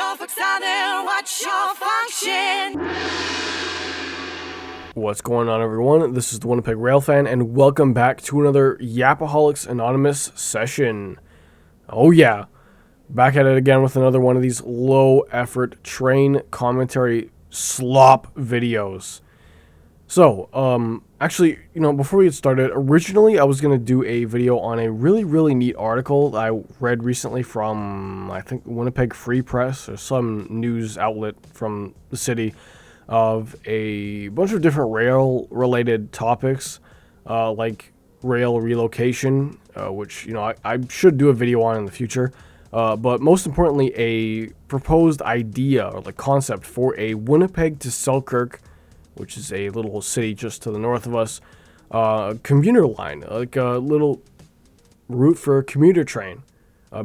Norfolk Southern, what's your function? What's going on, everyone? This is the Winnipeg Railfan, and welcome back to another Yappaholics Anonymous session. Oh yeah, back at it again with another one of these low-effort train commentary slop videos. So, actually, before we get started, originally I was going to do a video on a really neat article I read recently from, I think, Winnipeg Free Press or some news outlet from the city, of a bunch of different rail-related topics, like rail relocation, which, I should do a video on in the future. But most importantly, a proposed idea or the concept for a Winnipeg to Selkirk, which is a little city just to the north of us, commuter line, like a little route for a commuter train.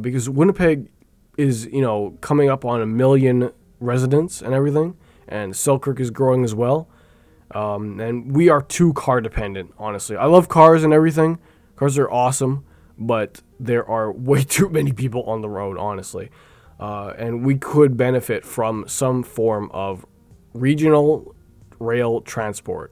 Because Winnipeg is, coming up on 1 million residents and everything, and Selkirk is growing as well. And we are too car dependent, honestly. I love cars and everything. Cars are awesome, but there are way too many people on the road, honestly. And we could benefit from some form of regional rail transport.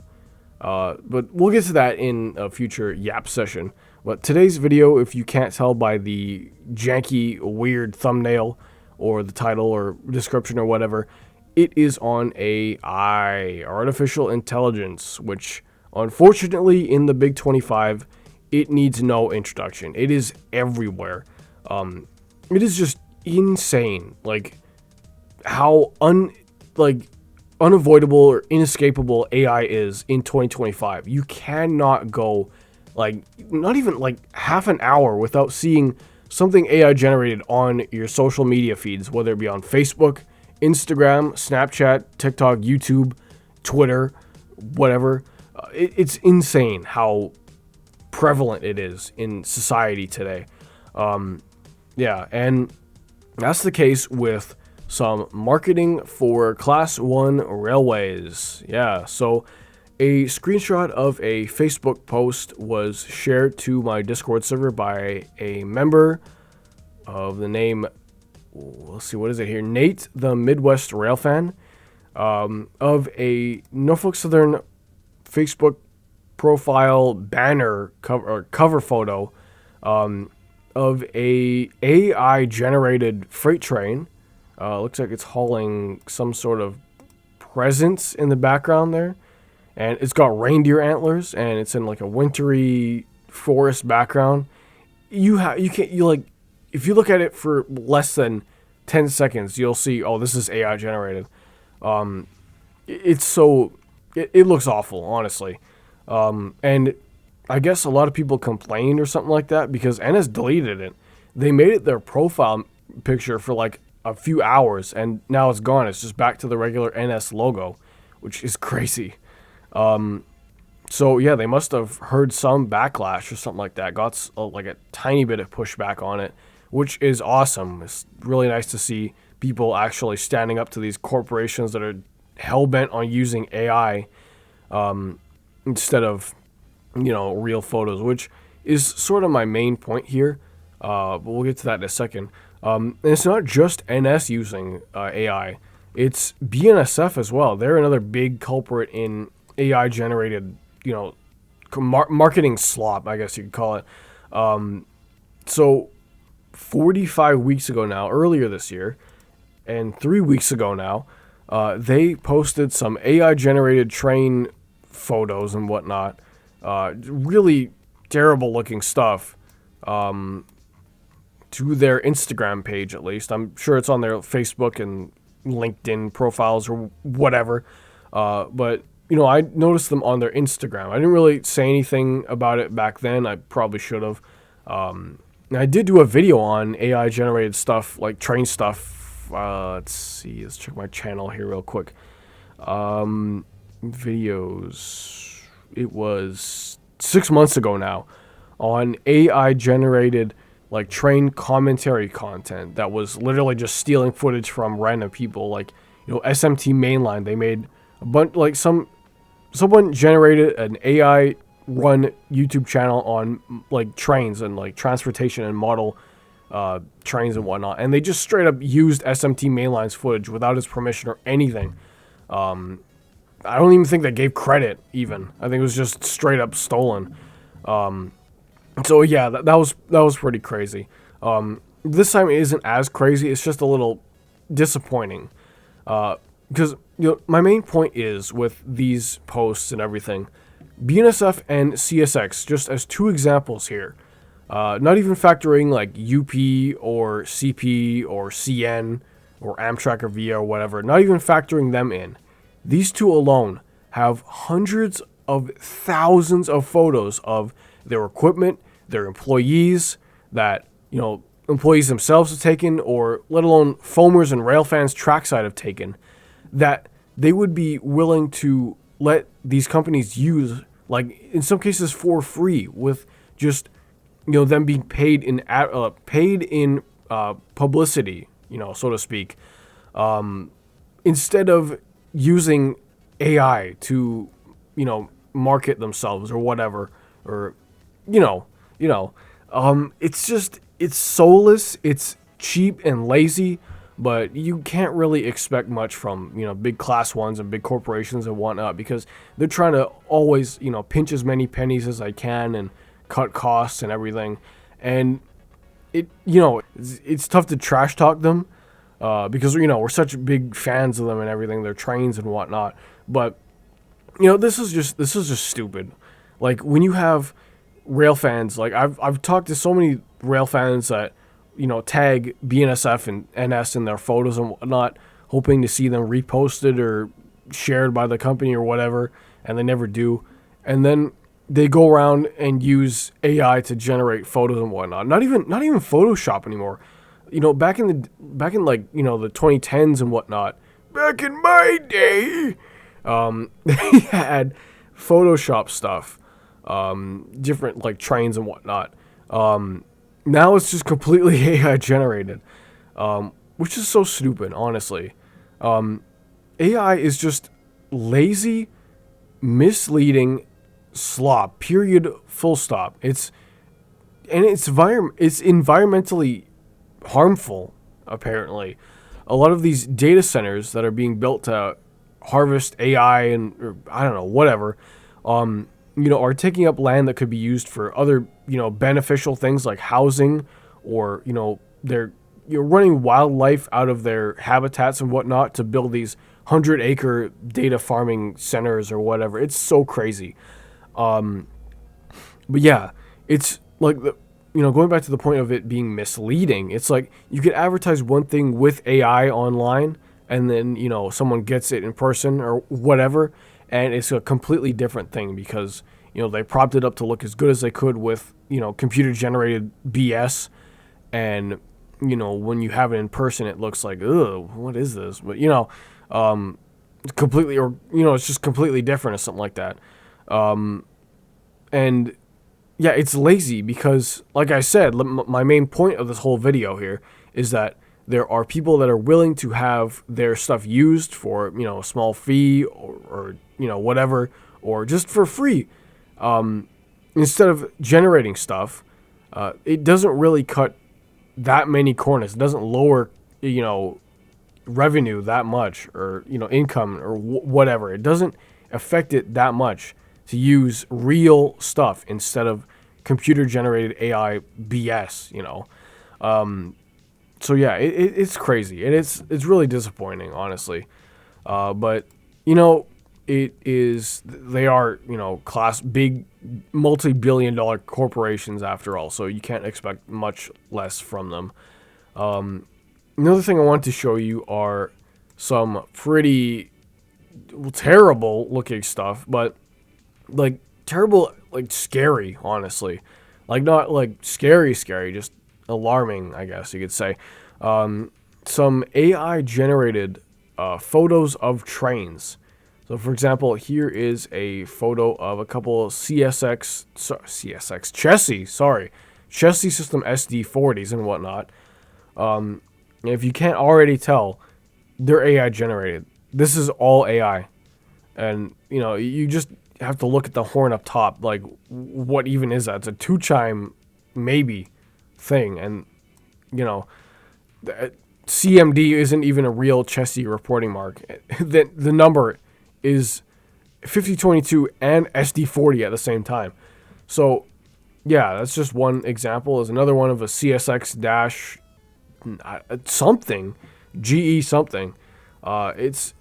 But we'll get to that in a future Yap session. But today's video, if you can't tell by the janky, weird thumbnail or the title or description or whatever, it is on AI, artificial intelligence, which unfortunately in the Big 25, it needs no introduction. It is everywhere. It is just insane, like how unavoidable or inescapable AI is in 2025. You cannot go not even half an hour without seeing something AI generated on your social media feeds, whether it be on Facebook, Instagram, Snapchat, TikTok, YouTube, Twitter, whatever. It's insane how prevalent it is in society today. Yeah, and that's the case with some marketing for Class 1 railways. Yeah, so a screenshot of a Facebook post was shared to my Discord server by a member of the name, let's see, what is it here? Nate, the Midwest Railfan, of a Norfolk Southern Facebook profile banner cover photo of a AI generated freight train. Looks like it's hauling some sort of presents in the background there, and it's got reindeer antlers, and it's in like a wintry forest background. If you look at it for less than 10 seconds, you'll see, oh, this is AI generated. It looks awful, honestly. And I guess a lot of people complained or something like that because NS deleted it. They made it their profile picture for like a few hours, and now it's gone. It's just back to the regular NS logo, which is crazy. So yeah, they must have heard some backlash or something like that. Got like a tiny bit of pushback on it, which is awesome. It's really nice to see people actually standing up to these corporations that are hell-bent on using AI instead of, real photos, which is sort of my main point here. But we'll get to that in a second. And it's not just NS using AI. It's BNSF as well. They're another big culprit in AI-generated, marketing slop, I guess you could call it. So 45 weeks ago now, earlier this year, and 3 weeks ago now, they posted some AI-generated train photos and whatnot. Really terrible looking stuff to their Instagram page, at least. I'm sure it's on their Facebook and LinkedIn profiles or whatever. But, I noticed them on their Instagram. I didn't really say anything about it back then. I probably should have. I did do a video on AI-generated stuff, like train stuff. Let's see. Let's check my channel here real quick. Videos. It was 6 months ago now on AI-generated train commentary content that was literally just stealing footage from random people. SMT Mainline. They made a bunch, someone generated an AI run YouTube channel on trains and transportation and model trains and whatnot, and they just straight up used SMT mainline's footage without his permission or anything. I don't even think they gave credit, even. I think it was just straight up stolen. So yeah, that was pretty crazy. This time it isn't as crazy. It's just a little disappointing. Because my main point is with these posts and everything, BNSF and CSX, just as two examples here. Not even factoring like UP or CP or CN or Amtrak or VIA or whatever. Not even factoring them in. These two alone have hundreds of thousands of photos of their equipment, their employees, that, employees themselves have taken, or let alone foamers and railfans trackside have taken, that they would be willing to let these companies use, like in some cases for free, with just them being paid in publicity, so to speak, instead of using AI to, market themselves or whatever, or, it's soulless, it's cheap and lazy, but you can't really expect much from, big class ones and big corporations and whatnot, because they're trying to always, pinch as many pennies as they can and cut costs and everything. And it's tough to trash talk them, because we're such big fans of them and everything, their trains and whatnot. But this is just stupid. Like, when you have rail fans, like I've talked to so many rail fans that tag BNSF and NS in their photos and whatnot, hoping to see them reposted or shared by the company or whatever, and they never do. And then they go around and use AI to generate photos and whatnot. Not even Photoshop anymore. Back in the 2010s and whatnot. Back in my day, they had Photoshop stuff, different like trains and whatnot. Now it's just completely AI generated, which is so stupid, honestly. AI is just lazy, misleading slop, period, full stop. It's environmentally harmful, apparently. A lot of these data centers that are being built to harvest AI or I don't know, whatever, are taking up land that could be used for other, beneficial things like housing, or, they're running wildlife out of their habitats and whatnot to build these 100-acre data farming centers or whatever. It's so crazy. But yeah, it's like going back to the point of it being misleading. It's like you could advertise one thing with AI online, and then someone gets it in person or whatever, and it's a completely different thing because they propped it up to look as good as they could with computer generated BS, and when you have it in person, it looks like, ugh, what is this? But completely, or it's just completely different or something like that. And yeah, it's lazy because, like I said, my main point of this whole video here is that there are people that are willing to have their stuff used for, a small fee or whatever, or just for free. Instead of generating stuff, it doesn't really cut that many corners. It doesn't lower, revenue that much, or, income or whatever. It doesn't affect it that much to use real stuff instead of computer generated AI BS, So yeah, it's crazy, and it's really disappointing, honestly. But it is, they are big multi-billion-dollar corporations after all, so you can't expect much less from them. Another thing I wanted to show you are some pretty terrible looking stuff, but like terrible, like scary, honestly. Like not like scary, just alarming, I guess you could say. Some AI generated photos of trains. So for example, here is a photo of a couple chassis system SD40s and whatnot. If you can't already tell, they're AI generated. This is all AI. And, you just have to look at the horn up top. Like, what even is that? It's a 2-chime, maybe, thing. And, CMD isn't even a real chesty reporting mark. The number is 5022 and SD40 at the same time. So, yeah, that's just one example. Is another one of a CSX dash something, GE something. It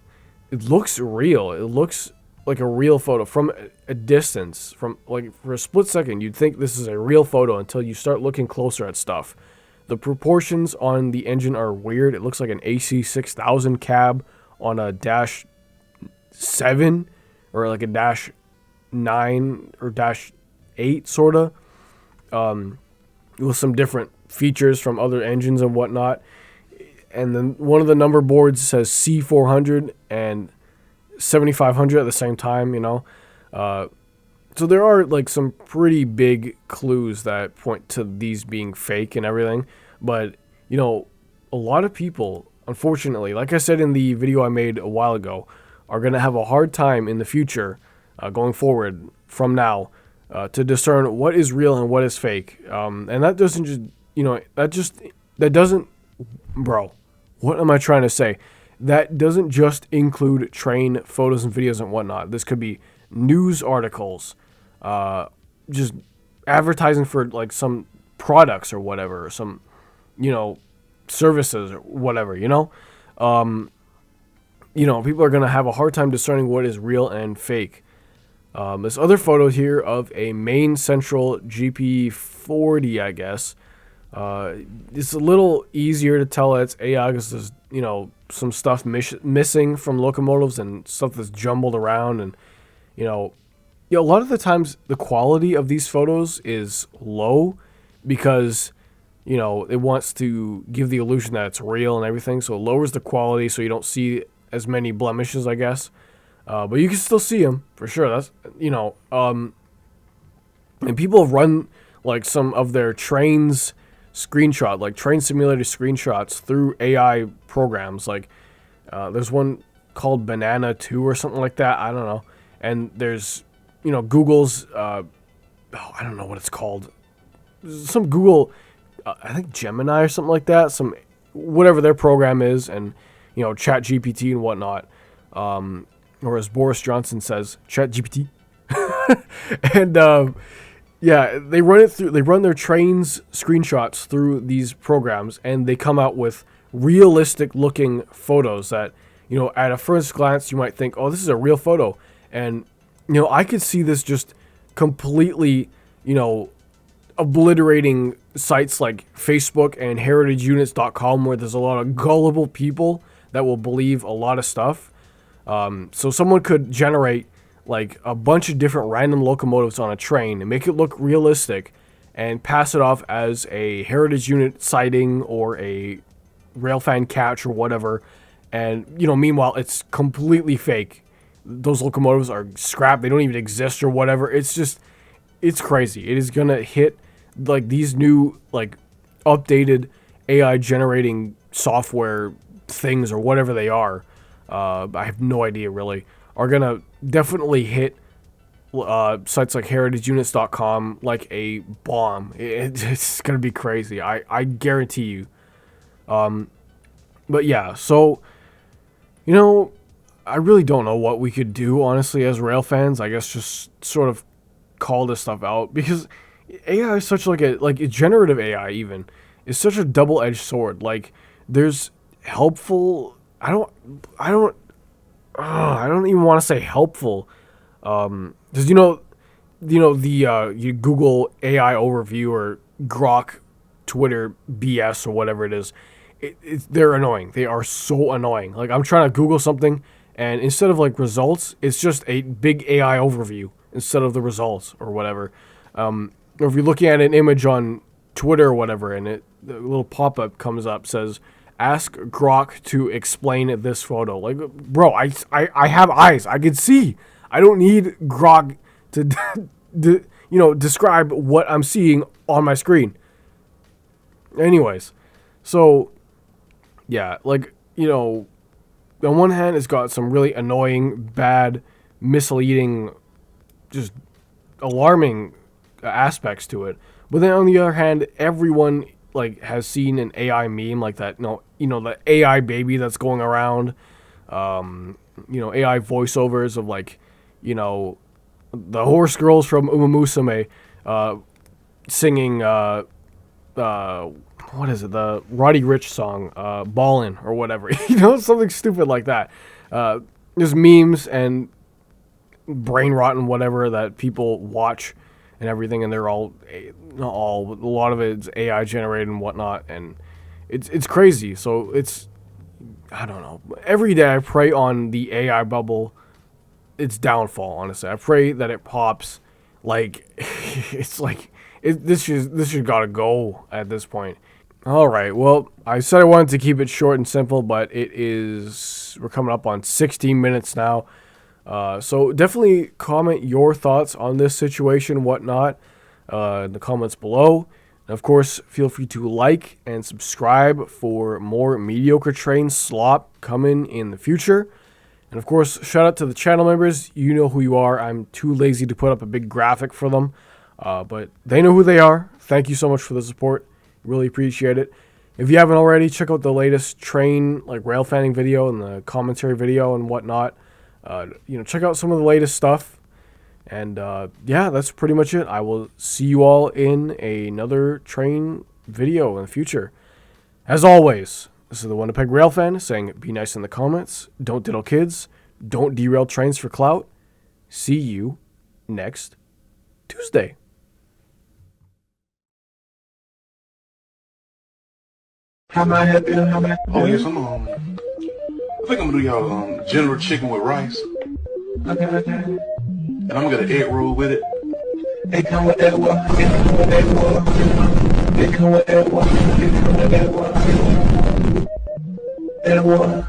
looks real. It looks like a real photo from a distance. From like for a split second, you'd think this is a real photo until you start looking closer at stuff. The proportions on the engine are weird. It looks like an AC6000 cab on a dash 7 or like a dash 9 or dash 8 sorta. With some different features from other engines and whatnot. And then one of the number boards says C400 and 7500 at the same time, So there are like some pretty big clues that point to these being fake and everything. But, a lot of people, unfortunately, like I said in the video I made a while ago, are going to have a hard time in the future, going forward from now, to discern what is real and what is fake. And that doesn't just, that doesn't, bro, what am I trying to say? That doesn't just include train photos and videos and whatnot. This could be news articles, just advertising for like some products or whatever, or some, services or whatever, people are going to have a hard time discerning what is real and fake. This other photo here of a main central GP40, I guess. It's a little easier to tell that it's AI because there's, some stuff missing from locomotives and stuff that's jumbled around. And, a lot of the times the quality of these photos is low because, it wants to give the illusion that it's real and everything. So it lowers the quality so you don't see as many blemishes, I guess. But you can still see them for sure. That's, and people have run like some of their trains screenshot, like train simulator screenshots through AI programs. Like there's one called Banana 2 or something like that. I don't know. And there's, Google's, I don't know what it's called. Some Google, I think Gemini or something like that. Some, whatever their program is, and, Chat GPT and whatnot. Or as Boris Johnson says, Chat GPT. And, yeah, they run their trains screenshots through these programs, and they come out with realistic looking photos that, at a first glance you might think, oh, this is a real photo. And, I could see this just completely, obliterating sites like Facebook and heritageunits.com, where there's a lot of gullible people that will believe a lot of stuff. So someone could generate like a bunch of different random locomotives on a train and make it look realistic and pass it off as a heritage unit sighting or a railfan catch or whatever. And, meanwhile, it's completely fake. Those locomotives are scrapped. They don't even exist or whatever. It's crazy. It is going to hit like these new, like updated AI generating software things or whatever they are. I have no idea really, are going to definitely hit sites like heritageunits.com like a bomb. It's going to be crazy. I guarantee you. But yeah, so, I really don't know what we could do, honestly, as rail fans. I guess just sort of call this stuff out, because AI is such like a generative AI even is such a double-edged sword. Like, there's helpful. I don't even want to say helpful, because you Google AI overview or Grok Twitter BS or whatever it is. They're annoying. They are so annoying. Like, I'm trying to Google something, and instead of like results, it's just a big AI overview instead of the results or whatever. Or if you're looking at an image on Twitter or whatever, and the little pop-up comes up, says, ask Grok to explain this photo. Like, bro, I have eyes. I can see. I don't need Grok to, describe what I'm seeing on my screen. Anyways, so, yeah, like, on one hand, it's got some really annoying, bad, misleading, just alarming aspects to it. But then on the other hand, everyone like has seen an AI meme like that, the AI baby that's going around, AI voiceovers of like, the horse girls from Uma Musume, singing, what is it, the Roddy Ricch song, Ballin' or whatever, something stupid like that. There's memes and brain rot and whatever that people watch and everything, and they're all, not all, but a lot of it's AI generated and whatnot, and it's crazy. So I don't know. Every day I pray on the AI bubble, its downfall. Honestly, I pray that it pops. Like, it's like this just gotta go at this point. All right. Well, I said I wanted to keep it short and simple, but we're coming up on 16 minutes now. So definitely comment your thoughts on this situation, whatnot, in the comments below. And of course, feel free to like and subscribe for more mediocre train slop coming in the future. And of course, shout out to the channel members. You know who you are. I'm too lazy to put up a big graphic for them, but they know who they are. Thank you so much for the support. Really appreciate it. If you haven't already, check out the latest train, like rail fanning video and the commentary video and whatnot. Check out some of the latest stuff. And yeah, that's pretty much it. I will see you all in another train video in the future. As always, this is the Winnipeg Rail Fan saying, be nice in the comments, don't diddle kids, don't derail trains for clout. See you next Tuesday. How may I help you? Oh, yes, I think I'm gonna do y'all general chicken with rice. Okay. And I'm gonna get an egg roll with it. It come with that what? It come with that what? It come with that what? It come with that what? That what?